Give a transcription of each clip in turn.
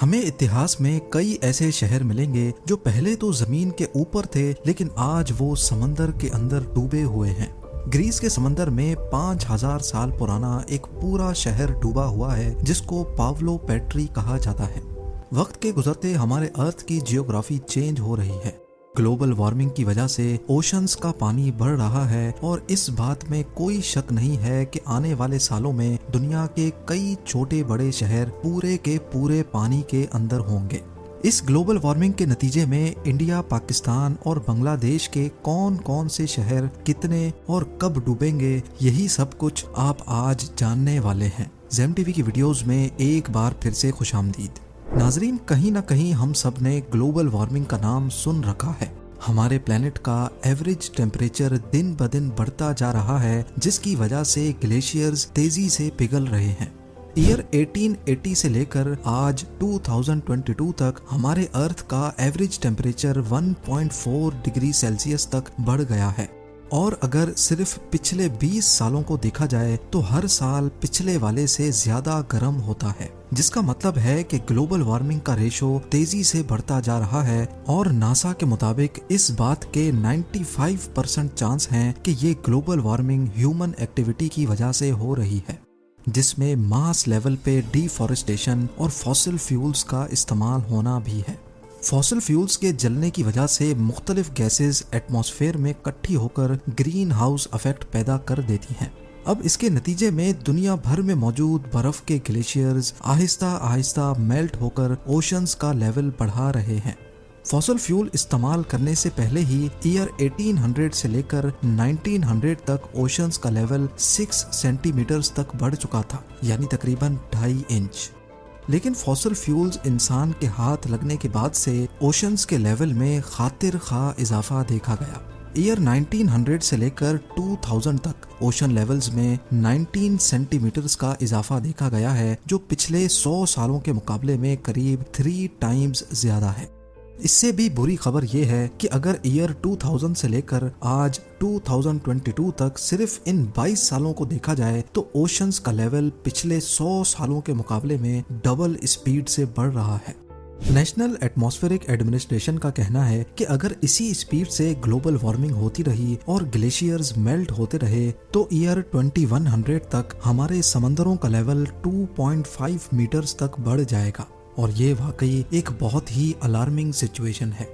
हमें इतिहास में कई ऐसे शहर मिलेंगे जो पहले तो जमीन के ऊपर थे, लेकिन आज वो समंदर के अंदर डूबे हुए हैं। ग्रीस के समंदर में 5000 साल पुराना एक पूरा शहर डूबा हुआ है, जिसको पावलो पेट्री कहा जाता है। वक्त के गुजरते हमारे अर्थ की जियोग्राफी चेंज हो रही है। ग्लोबल वार्मिंग की वजह से ओशंस का पानी बढ़ रहा है और इस बात में कोई शक नहीं है कि आने वाले सालों में दुनिया के कई छोटे बड़े शहर पूरे के पूरे पानी के अंदर होंगे। इस ग्लोबल वार्मिंग के नतीजे में इंडिया, पाकिस्तान और बांग्लादेश के कौन कौन से शहर कितने और कब डूबेंगे, यही सब कुछ आप आज जानने वाले हैं। ज़ेम टीवी की वीडियोस में एक बार फिर से खुशामदीद। नाजरीन, कहीं ना कहीं हम सब ने ग्लोबल वार्मिंग का नाम सुन रखा है। हमारे प्लेनेट का एवरेज टेम्परेचर दिन ब दिन बढ़ता जा रहा है, जिसकी वजह से ग्लेशियर्स तेजी से पिघल रहे हैं। ईयर 1880 से लेकर आज 2022 तक हमारे अर्थ का एवरेज टेम्परेचर 1.4 डिग्री सेल्सियस तक बढ़ गया है। और अगर सिर्फ पिछले 20 सालों को देखा जाए तो हर साल पिछले वाले से ज्यादा गर्म होता है, जिसका मतलब है कि ग्लोबल वार्मिंग का रेशो तेजी से बढ़ता जा रहा है। और नासा के मुताबिक इस बात के 95% चांस हैं कि ये ग्लोबल वार्मिंग ह्यूमन एक्टिविटी की वजह से हो रही है, जिसमें मास लेवल पे डिफॉरेस्टेशन और फॉसिल फ्यूल्स का इस्तेमाल होना भी है। फॉसिल फ्यूल्स के जलने की वजह से मुख्तलिफ गैसेस एटमॉस्फेयर में इकट्ठी होकर ग्रीन हाउस इफेक्ट पैदा कर देती हैं। अब इसके नतीजे में दुनिया भर में मौजूद बर्फ के ग्लेशियर्स आहिस्ता आहिस्ता मेल्ट होकर ओशंस का लेवल बढ़ा रहे हैं। फॉसिल फ्यूल इस्तेमाल करने से पहले ही ईयर 1800 से लेकर 1900 तक ओशंस का लेवल 6 सेंटीमीटर्स तक बढ़ चुका था, यानी तकरीबन 2.5 इंच। लेकिन फॉसिल फ्यूल्स इंसान के हाथ लगने के बाद से ओशंस के लेवल में खातिर खा इजाफा देखा गया। ईयर 1900 से लेकर 2000 तक ओशन लेवल्स में 19 सेंटीमीटर्स का इजाफा देखा गया है, जो पिछले 100 सालों के मुकाबले में करीब 3 टाइम्स ज्यादा है। इससे भी बुरी खबर यह है कि अगर ईयर 2000 से लेकर आज 2022 तक सिर्फ इन 22 सालों को देखा जाए तो ओशंस का लेवल पिछले 100 सालों के मुकाबले में डबल स्पीड से बढ़ रहा है। नेशनल एटमॉस्फेरिक एडमिनिस्ट्रेशन का कहना है कि अगर इसी स्पीड से ग्लोबल वार्मिंग होती रही और ग्लेशियर्स मेल्ट होते रहे तो ईयर 2100 तक हमारे समंदरों का लेवल 2.5 मीटर्स तक बढ़ जाएगा। और ये वाकई एक बहुत ही अलार्मिंग सिचुएशन है।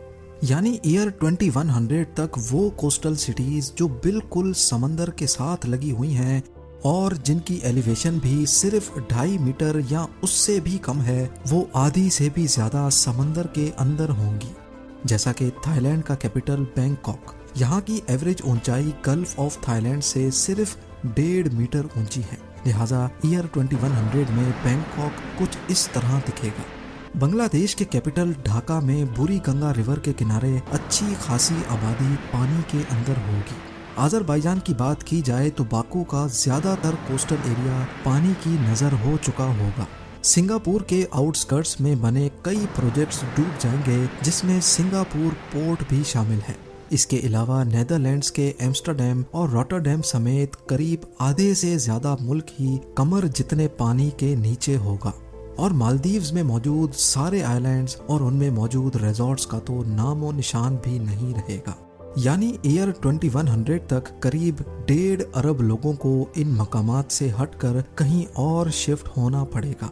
यानी ईयर 2100 तक वो कोस्टल सिटीज जो बिल्कुल समंदर के साथ लगी हुई हैं और जिनकी एलिवेशन भी सिर्फ 2.5 मीटर या उससे भी कम है, वो आधी से भी ज्यादा समंदर के अंदर होंगी। जैसा कि थाईलैंड का कैपिटल बैंकॉक, यहाँ की एवरेज ऊंचाई गल्फ ऑफ थाईलैंड से सिर्फ 1.5 मीटर ऊंची है। लिहाजा ईयर 2100 में बैंकॉक कुछ इस तरह दिखेगा। बांग्लादेश के कैपिटल ढाका में बुरी गंगा रिवर के किनारे अच्छी खासी आबादी पानी के अंदर होगी। अजरबैजान की बात की जाए तो बाकू का ज्यादातर कोस्टल एरिया पानी की नजर हो चुका होगा। सिंगापुर के आउटस्कर्ट्स में बने कई प्रोजेक्ट्स डूब जाएंगे, जिसमें सिंगापुर पोर्ट भी शामिल है। इसके अलावा नेदरलैंड्स के एम्स्टर्डम और रॉटरडैम समेत करीब आधे से ज्यादा मुल्क ही कमर जितने पानी के नीचे होगा। और मालदीव्स में मौजूद सारे आइलैंड्स और उनमें मौजूद रिजॉर्ट्स का तो नामो निशान भी नहीं रहेगा। यानी ईयर 2100 तक करीब 1.5 अरब लोगों को इन मकामात से हटकर कहीं और शिफ्ट होना पड़ेगा।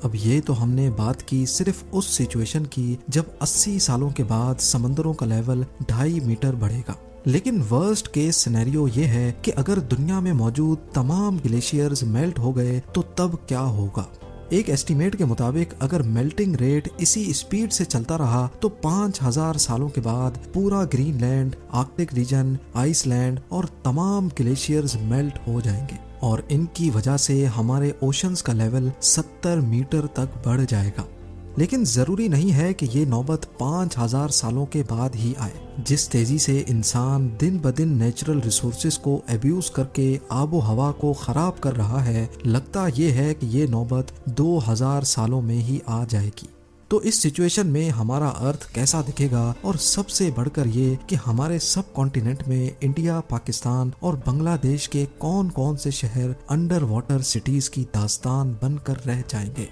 अब ये तो हमने बात की सिर्फ उस सिचुएशन की जब 80 सालों के बाद समंदरों का लेवल 2.5 मीटर बढ़ेगा। लेकिन वर्स्ट केस सिनेरियो ये है कि अगर दुनिया में मौजूद तमाम ग्लेशियर्स मेल्ट हो गए तो तब क्या होगा। एक एस्टीमेट के मुताबिक अगर मेल्टिंग रेट इसी स्पीड से चलता रहा तो 5000 सालों के बाद पूरा ग्रीनलैंड, आर्कटिक रीजन, आइसलैंड और तमाम ग्लेशियर्स मेल्ट हो जाएंगे और इनकी वजह से हमारे ओशंस का लेवल 70 मीटर तक बढ़ जाएगा। लेकिन जरूरी नहीं है कि ये नौबत 5000 सालों के बाद ही आए। जिस तेजी से इंसान दिन ब दिन नेचुरल रिसोर्सेज को एब्यूज करके आबो हवा को खराब कर रहा है, लगता ये है कि ये नौबत 2000 सालों में ही आ जाएगी। तो इस सिचुएशन में हमारा अर्थ कैसा दिखेगा, और सबसे बढ़कर ये कि हमारे सब कॉन्टिनेंट में इंडिया, पाकिस्तान और बांग्लादेश के कौन कौन से शहर अंडर वाटर सिटीज की दास्तान बनकर रह जाएंगे।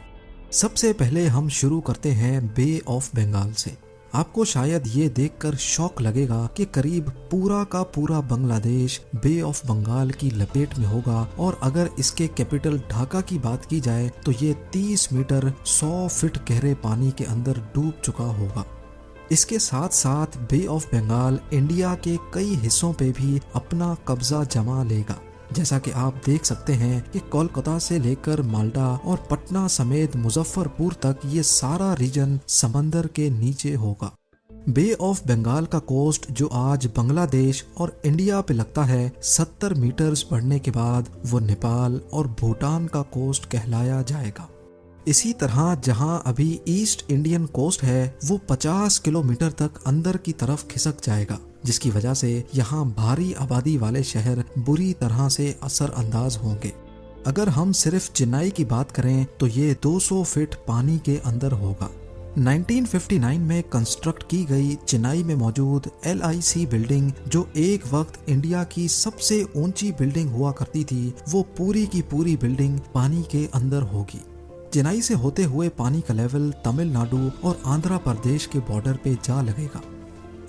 सबसे पहले हम शुरू करते हैं बे ऑफ बंगाल से। आपको शायद ये देखकर शौक लगेगा कि करीब पूरा का पूरा बांग्लादेश बे ऑफ बंगाल की लपेट में होगा, और अगर इसके कैपिटल ढाका की बात की जाए तो ये 30 मीटर 100 फीट गहरे पानी के अंदर डूब चुका होगा। इसके साथ साथ बे ऑफ बंगाल इंडिया के कई हिस्सों पे भी अपना कब्जा जमा लेगा। जैसा कि आप देख सकते हैं कि कोलकाता से लेकर माल्टा और पटना समेत मुजफ्फरपुर तक ये सारा रीजन समंदर के नीचे होगा। बे ऑफ बंगाल का कोस्ट जो आज बांग्लादेश और इंडिया पे लगता है, 70 मीटर्स बढ़ने के बाद वो नेपाल और भूटान का कोस्ट कहलाया जाएगा। इसी तरह जहां अभी ईस्ट इंडियन कोस्ट है वो 50 किलोमीटर तक अंदर की तरफ खिसक जाएगा, जिसकी वजह से यहाँ भारी आबादी वाले शहर बुरी तरह से असर अंदाज होंगे। अगर हम सिर्फ चेन्नई की बात करें तो ये 200 फीट पानी के अंदर होगा। 1959 में कंस्ट्रक्ट की गई चेन्नई में मौजूद LIC बिल्डिंग, जो एक वक्त इंडिया की सबसे ऊंची बिल्डिंग हुआ करती थी, वो पूरी की पूरी बिल्डिंग पानी के अंदर होगी। चेन्नई से होते हुए पानी का लेवल तमिलनाडु और आंध्र प्रदेश के बॉर्डर पे जा लगेगा।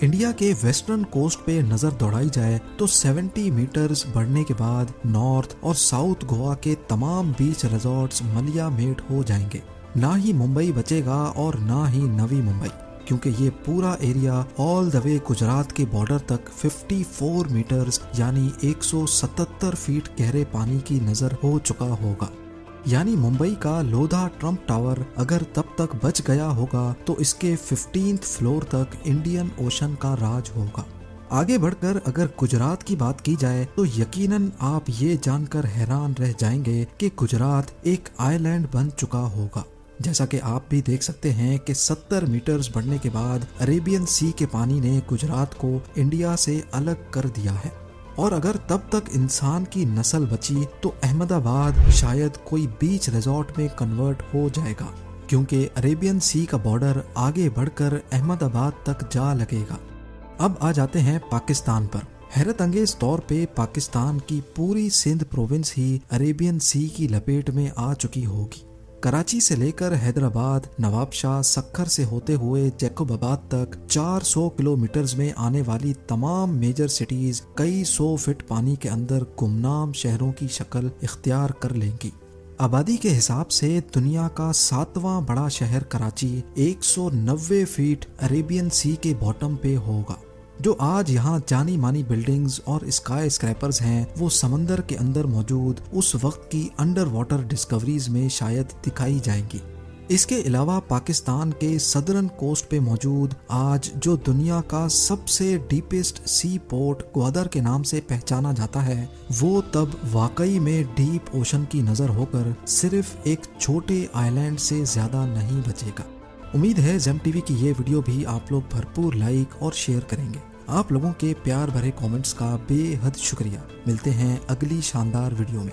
इंडिया के वेस्टर्न कोस्ट पे नजर दौड़ाई जाए तो 70 मीटर्स बढ़ने के बाद नॉर्थ और साउथ गोवा के तमाम बीच रिजॉर्ट्स मलिया मेट हो जाएंगे। ना ही मुंबई बचेगा और ना ही नवी मुंबई, क्योंकि ये पूरा area all the way Gujarat के बॉर्डर तक 54 मीटर्स यानी 177 फीट गहरे पानी की नजर हो चुका होगा। यानी मुंबई का लोधा ट्रम्प टावर अगर तब तक बच गया होगा तो इसके 15th फ्लोर तक इंडियन ओशन का राज होगा। आगे बढ़कर अगर गुजरात की बात की जाए तो यकीनन आप ये जानकर हैरान रह जाएंगे कि गुजरात एक आइलैंड बन चुका होगा। जैसा कि आप भी देख सकते हैं कि 70 मीटर्स बढ़ने के बाद अरेबियन सी के पानी ने गुजरात को इंडिया से अलग कर दिया है। और अगर तब तक इंसान की नस्ल बची तो अहमदाबाद शायद कोई बीच रिजॉर्ट में कन्वर्ट हो जाएगा, क्योंकि अरेबियन सी का बॉर्डर आगे बढ़कर अहमदाबाद तक जा लगेगा। अब आ जाते हैं पाकिस्तान पर। हैरत अंगेज तौर पे पाकिस्तान की पूरी सिंध प्रोविंस ही अरेबियन सी की लपेट में आ चुकी होगी। कराची से लेकर हैदराबाद, नवाबशाह, सक्खर से होते हुए जैकोबाबाद तक 400 किलोमीटर्स में आने वाली तमाम मेजर सिटीज कई 100 फीट पानी के अंदर गुमनाम शहरों की शक्ल इख्तियार कर लेंगी। आबादी के हिसाब से दुनिया का 7वां बड़ा शहर कराची 190 फीट अरेबियन सी के बॉटम पे होगा। जो आज यहाँ जानी मानी बिल्डिंग्स और स्काई स्क्रैपर्स हैं, वो समंदर के अंदर मौजूद उस वक्त की अंडर वाटर डिस्कवरीज में शायद दिखाई जाएंगी। इसके अलावा पाकिस्तान के सदर्न कोस्ट पे मौजूद आज जो दुनिया का सबसे डीपेस्ट सी पोर्ट ग्वादर के नाम से पहचाना जाता है, वो तब वाकई में डीप ओशन की नजर होकर सिर्फ एक छोटे आइलैंड से ज्यादा नहीं बचेगा। उम्मीद है जेम टीवी की ये वीडियो भी आप लोग भरपूर लाइक और शेयर करेंगे। आप लोगों के प्यार भरे कमेंट्स का बेहद शुक्रिया। मिलते हैं अगली शानदार वीडियो में।